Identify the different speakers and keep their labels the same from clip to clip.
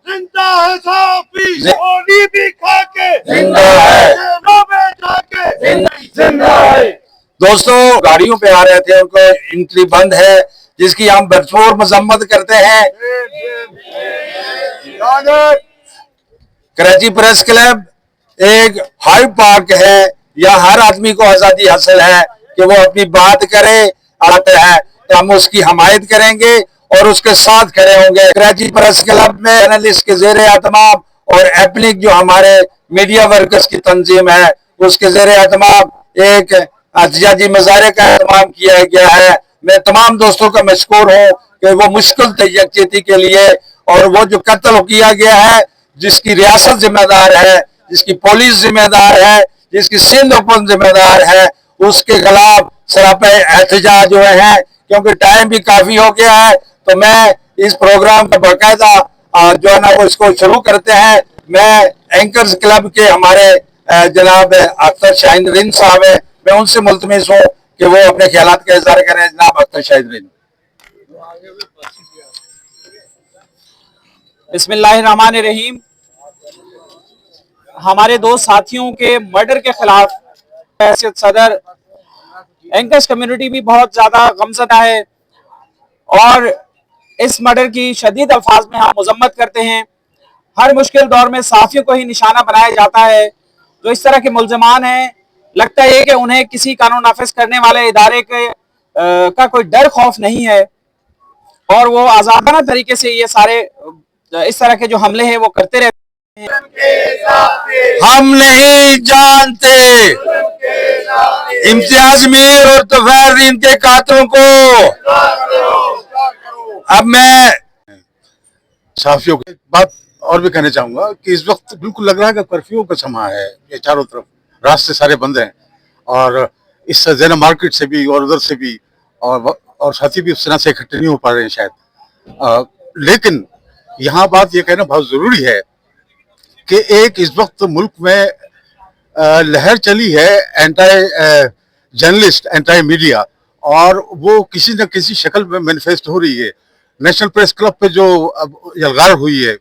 Speaker 1: जिंदा है साफी, गोली भी खा के
Speaker 2: जिंदा है,
Speaker 1: जेलों में जाके
Speaker 2: जिंदा है। दोस्तों, गाड़ियों पे आ रहे थे, उनको एंट्री बंद है, जिसकी हम भरपूर मजम्मत करते हैं। कराची प्रेस क्लब एक हाई पार्क है, या हर आदमी को आजादी हासिल है कि वो अपनी बात करे, आते हैं तो हम उसकी हमायत करेंगे और उसके साथ खड़े होंगे। कराची प्रेस क्लब में जर्नलिस्ट के जेर एहतमाम और एप्लिक जो हमारे मीडिया वर्कर्स की तंजीम है, उसके जेर एहतमाम एक एहतजाजी मुजाहरे का एहतमाम किया गया है। मैं तमाम दोस्तों का मशकूर हूँ कि वो मुश्किल यकजहती के लिए, और वो जो कत्ल किया गया है, जिसकी रियासत जिम्मेदार है, जिसकी पुलिस जिम्मेदार है, जिसकी सिंध हुकूमत जिम्मेदार है, उसके खिलाफ सरापा एहतजाज जो है, क्योंकि टाइम भी काफी हो गया है। तो मैं इस प्रोग्राम का बाकायदा जो है ना वो इसको शुरू करते हैं। मैं एंकर्स क्लब के हमारे जनाब अख्तर शाहीन रिंद साहब है, मैं उनसे मुल्तमिस हूँ कि वो अपने ख्यालात का इज़हार करें। जनाब अख्तर शाहीन रिंद।
Speaker 3: बिस्मिल्लाहिर्रहमानिर्रहीम। हमारे दो साथियों के मर्डर के खिलाफ हैसियत सदर एंकर्स कम्युनिटी भी बहुत ज्यादा गमज़दा है और इस मर्डर की शदीद अल्फाज में हम मजम्मत करते हैं। हर मुश्किल दौर में सहाफ़ियों को ही निशाना बनाया जाता है। जो इस तरह के मुल्ज़िमान हैं, लगता है कि उन्हें किसी कानून नाफिज करने वाले इदारे के का कोई डर खौफ नहीं है और वो आज़ादाना तरीके से ये सारे इस तरह के जो हमले हैं वो करते रहते हैं।
Speaker 2: हम नहीं जानते इम्तियाज मीर और तुफैल रिंद के कातलों को। अब मैं
Speaker 1: साफियों की बात और भी कहना चाहूंगा कि इस वक्त बिल्कुल लग रहा है कि कर्फ्यू का समय है। ये चारों तरफ रास्ते सारे बंद हैं और इस जैना मार्केट से भी और उधर से भी और साथी भी उस तरह से इकट्ठे नहीं हो पा रहे हैं शायद। लेकिन यहाँ बात ये कहना बहुत जरूरी है कि एक इस वक्त मुल्क में लहर चली है एंटी जर्नलिस्ट, एंटी मीडिया, और वो किसी न किसी शक्ल में मैनिफेस्ट हो रही है। नेशनल प्रेस क्लब पे जो यलगार हुई है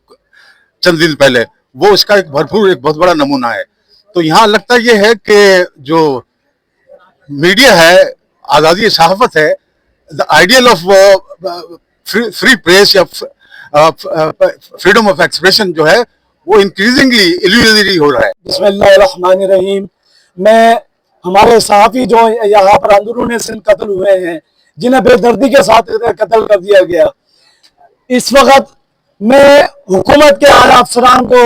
Speaker 1: चंद दिन पहले, वो इसका एक बहुत बड़ा नमूना है। तो यहाँ लगता ये है कि जो मीडिया है, आज़ादी सहाफत है, the ideal of free press या फ्रीडम ऑफ एक्सप्रेशन जो है वो इंक्रीजिंगली इल्यूजरी हो रहा है।
Speaker 4: बिस्मिल्लाहिर्रहमानिर्रहीम। मैं हमारे सहाफ़ी जो यहाँ पर अंदरून सिंध कत्ल हुए हैं, जिन्हें बेदर्दी के साथ कत्ल कर दिया गया, इस वक्त मैं हुकूमत के आला अफसरान को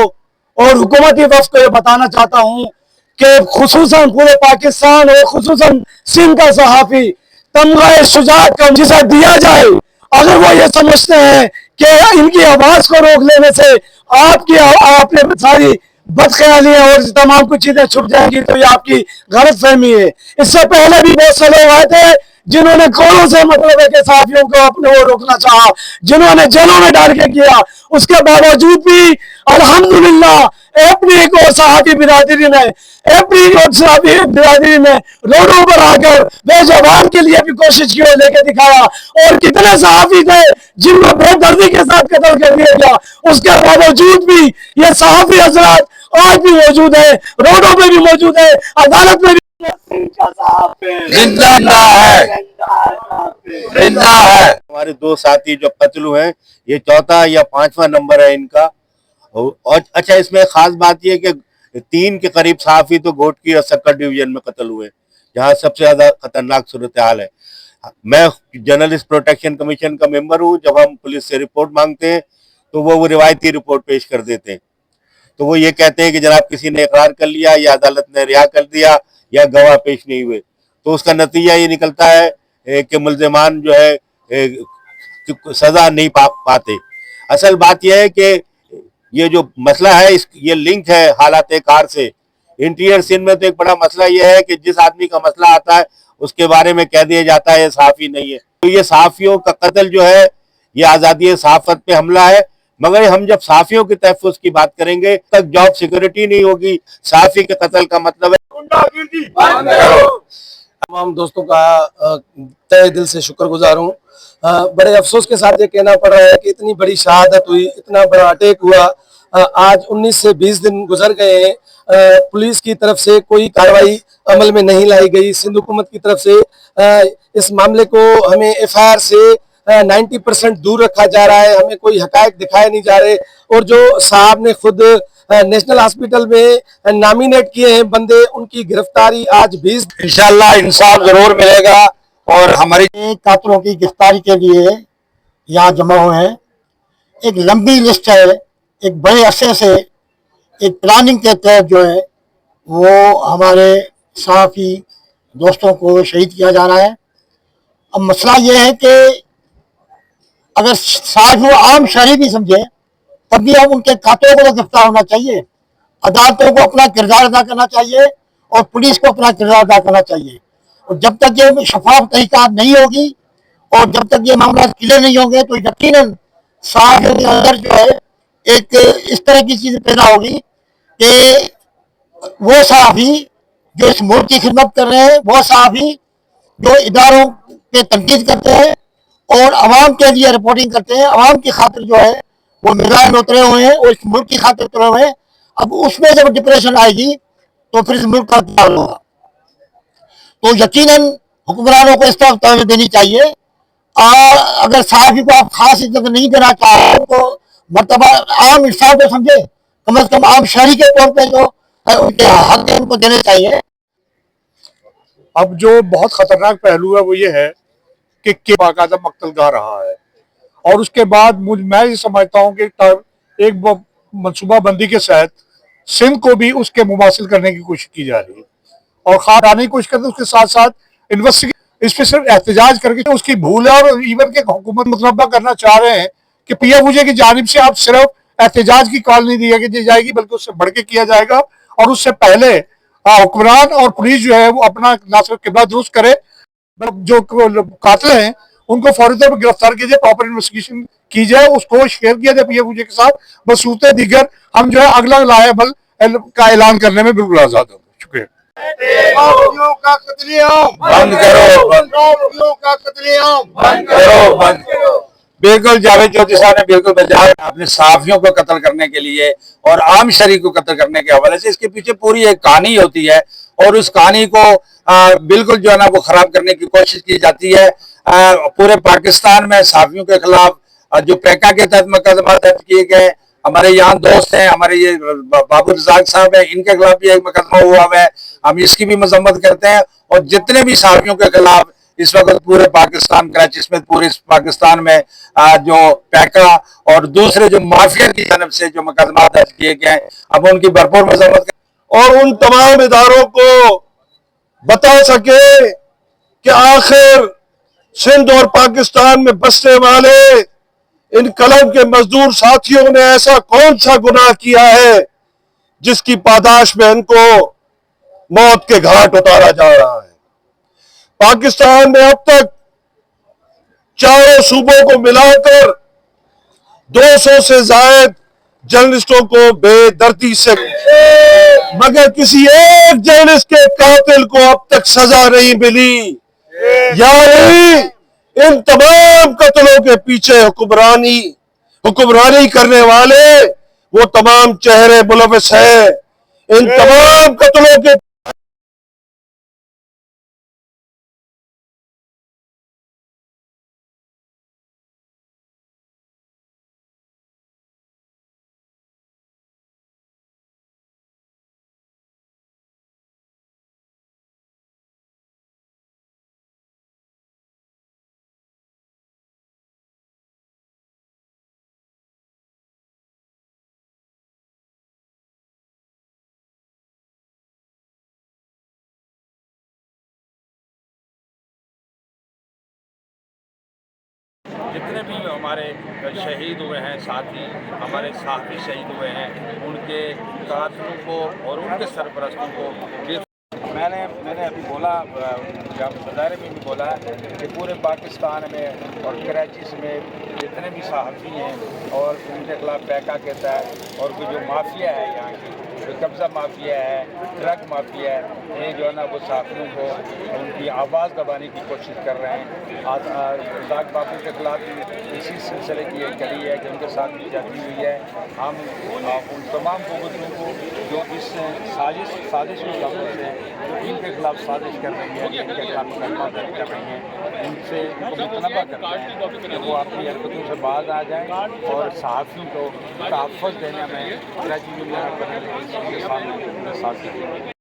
Speaker 4: और हुकूमती वफ़द को ये बताना चाहता हूँ कि खुसूसन पूरे पाकिस्तान और खुसूसन सिंध का सहाफ़ी तमगा शुजाअत का जिसे दिया जाए। अगर वो ये समझते हैं कि इनकी आवाज़ को रोक लेने से आपने सारी बदख्यालियां और तमाम कुछ चीजें छुप जाएंगी, तो ये आपकी गलत फहमी है। इससे पहले भी बहुत से लोग आए थे जिन्होंने कौनों से मतलब है कि सहाफियों को अपने वो रोकना चाहा, जिन्होंने जेलों में डाल के किया। उसके बावजूद भी अल्हम्दुलिल्लाह अपनी को सहाफी बिरादरी ने रोडों पर आकर बेजबान के लिए भी कोशिश की और लेके दिखाया। और कितने सहाफी थे जिनको बेदर्दी के साथ कत्ल कर दिया गया, उसके बावजूद भी ये सहाफी हजरात आज भी मौजूद है, रोडों पे भी मौजूद है, अदालत में भी
Speaker 2: जिंदा है, जिंदा है।
Speaker 5: हमारे दो साथी जो कत्ल हुए हैं, ये चौथा या पांचवा नंबर है इनका। और अच्छा, इसमें खास बात यह कि 3 के करीब सहाफी तो घोटकी और सक्कर डिवीजन में कत्ल हुए, जहां सबसे ज्यादा खतरनाक सूरत हाल है। मैं जर्नलिस्ट प्रोटेक्शन कमीशन का मेंबर हूं। जब हम पुलिस से रिपोर्ट मांगते हैं तो वो रिवायती रिपोर्ट पेश कर देते हैं। तो वो ये कहते हैं कि जनाब किसी ने इकरार कर लिया या अदालत ने रिहा कर दिया या गवाह पेश नहीं हुए। तो उसका नतीजा ये निकलता है कि मुल्जिमान जो है सजा नहीं पाते। असल बात यह है कि ये जो मसला है, ये लिंक है हालात कार से। इंटीरियर सीन में तो एक बड़ा मसला यह है कि जिस आदमी का मसला आता है उसके बारे में कह दिया जाता है ये सहाफी नहीं है। तो ये सहाफियों का कत्ल जो है ये आजादी सहाफत पे हमला है। मगर हम जब सहाफियों के तहफ़्फ़ुज़ की बात करेंगे तक जॉब सिक्योरिटी नहीं होगी। सहाफी के कत्ल का मतलब है गुंडागिर्दी बंद करो।
Speaker 4: तमाम दोस्तों का तहे दिल से शुक्रगुजार हूँ। बड़े अफसोस के साथ ये कहना पड़ रहा है कि इतनी बड़ी शहादत हुई, इतना बड़ा अटैक हुआ, आज 19 से 20 दिन गुजर गए हैं, पुलिस की तरफ से कोई कार्रवाई अमल में नहीं लाई गई। सिंध हुकूमत की तरफ से इस मामले को हमें एफआईआर से 90% दूर रखा जा रहा है, हमें कोई हकायक दिखाए नहीं जा रहे। और जो साहब ने खुद नेशनल हॉस्पिटल में नॉमिनेट किए हैं बंदे, उनकी गिरफ्तारी आज 20
Speaker 2: इंशाल्लाह इंसाफ जरूर मिलेगा। और हमारी
Speaker 6: कातलों की गिरफ्तारी के लिए यहाँ जमा हुए हैं। एक लंबी लिस्ट है, एक बड़े अरसे से एक प्लानिंग के तहत जो है वो हमारे सहाफ़ी दोस्तों को शहीद किया जा रहा है। अब मसला ये है कि अगर साथ वो आम शहरी भी समझे तब भी अब उनके कातलों को तो गिरफ्तार होना चाहिए, अदालतों को अपना किरदार अदा करना चाहिए और पुलिस को अपना किरदार अदा करना चाहिए। और जब तक ये शफाफ तहकीकात नहीं होगी और जब तक ये मामला क्लियर नहीं होंगे तो यकीनन साथियों के अंदर जो है एक इस तरह की चीज पैदा होगी कि वो सहाफ़ी जो इस मुल्क की खिदमत कर रहे हैं, वो सहाफ़ी जो इदारों पे तनकीद करते हैं और आवाम के लिए रिपोर्टिंग करते हैं, आवाम की खातिर जो है वो मैदान में उतरे हुए हैं और इस मुल्क की खातिर उतरे हुए हैं। अब उसमें जब डिप्रेशन आएगी तो फिर इस मुल्क का क्या होगा। तो यकीनन हुक्मरानों को इस तरफ तवज्जो देनी चाहिए। अगर सहाफ़ी को आप खास इज्जत नहीं देना चाहते तो मरतबा आम इंसान को समझे, कम से कम आम शहरी के तौर पे जो उनके हक है उनको देने चाहिए।
Speaker 7: अब जो बहुत खतरनाक पहलू है वो ये है कि बाकायदा मक्तल गा रहा है और उसके बाद मैं ये समझता हूँ कि एक मनसूबाबंदी के तहत सिंध को भी उसके मुमासिल करने की कोशिश की जा रही है और खास आने की कोशिश करते हैं। उसके साथ साथ इन्वेस्टिगेशन इस पर सिर्फ एहतजाज करके उसकी भूल है और इवन के हुकूमत मुतलबा करना चाह रहे हैं कि पीएफजे की जानिब से आप सिर्फ एहतजाज की कॉल नहीं दी जाएगी बल्कि उससे बढ़ के किया जाएगा। और उससे पहले हुक्मरान और पुलिस जो है वो अपना ना सिर्फ किबला दुरुस्त करे, जो कातिल हैं उनको फौरी तौर पर गिरफ्तार कीजिए, प्रॉपर इन्वेस्टिगेशन की जाए, उसको शेयर किया जाए पीएफजे के साथ। बसूत दीगर हम जो है अगला लाएबल का ऐलान करने में बिल्कुल आजाद होंगे। शुक्रिया।
Speaker 5: का कत्लेआम
Speaker 2: बंद करो,
Speaker 5: का कत्लेआम
Speaker 2: बंद करो, बंद करो। बिल्कुल जावेद चौधरी साहब ने बिल्कुल बजाय अपने सहाफियों को कत्ल करने के लिए और आम शहरी को कत्ल करने के हवाले से इसके पीछे पूरी एक कहानी होती है और उस कहानी को बिल्कुल जो है ना वो खराब करने की कोशिश की जाती है। पूरे पाकिस्तान में सहाफियों के खिलाफ जो पैका के तहत मुकदमा दर्ज किए गए, हमारे यहाँ दोस्त हैं, हमारे ये बाबू रजाक साहब हैं, इनके खिलाफ भी एक मुकदमा हुआ है, हम इसकी भी मजम्मत करते हैं। और जितने भी सहाफियों के खिलाफ इस वक्त पूरे पाकिस्तान कराची समेत पूरे पाकिस्तान में जो पैका और दूसरे जो माफिया की तरफ से जो मुकदमा दर्ज किए गए अब उनकी भरपूर मजम्मत
Speaker 8: और उन तमाम इदारों को बता सके कि आखिर सिंध और पाकिस्तान में बसने वाले इन कलम के मजदूर साथियों ने ऐसा कौन सा गुनाह किया है जिसकी पादाश में इनको मौत के घाट उतारा जा रहा है। पाकिस्तान में अब तक चारों सूबों को मिलाकर 200 से ज्यादा जर्नलिस्टों को बेदर्दी से, मगर किसी एक जर्नलिस्ट के कातिल को अब तक सजा नहीं मिली। यानी इन तमाम कत्लों के पीछे हुक्मरानी करने वाले वो तमाम चेहरे मुलविस हैं। इन तमाम कत्लों के
Speaker 9: जितने भी हमारे शहीद हुए हैं साथी, हमारे साथी शहीद हुए हैं, उनके कातिलों को और उनके सरपरस्तों को मैंने अभी बोला, जब मुजाहरे में भी बोला कि पूरे पाकिस्तान में और कराची में जितने भी सहाफ़ी हैं और उनके खिलाफ पैका के तहत और कोई जो माफिया है यहाँ की, जो कब्ज़ा माफिया है, ड्रग माफिया है, ये जो है ना वो सहाफ़ियों को उनकी आवाज़ दबाने की कोशिश कर रहे हैं। रज़ाक बापू के खिलाफ भी इसी सिलसिले की एक कड़ी है कि उनके साथ भी जाती हुई है। हम उन तमाम कुव्वतों को जो इस साजिश में शामिल से जो इनके खिलाफ साजिश कर रही है, इनके खिलाफ मुकदमा दर्ज कर रही हैं, उनसे उनको मुतनबा करते हैं कि वो अपनी हरकतों से बाज आ जाएं और सहाफ़ियों को तहफ़्फ़ुज़ देने में कराची यूनियन के साथ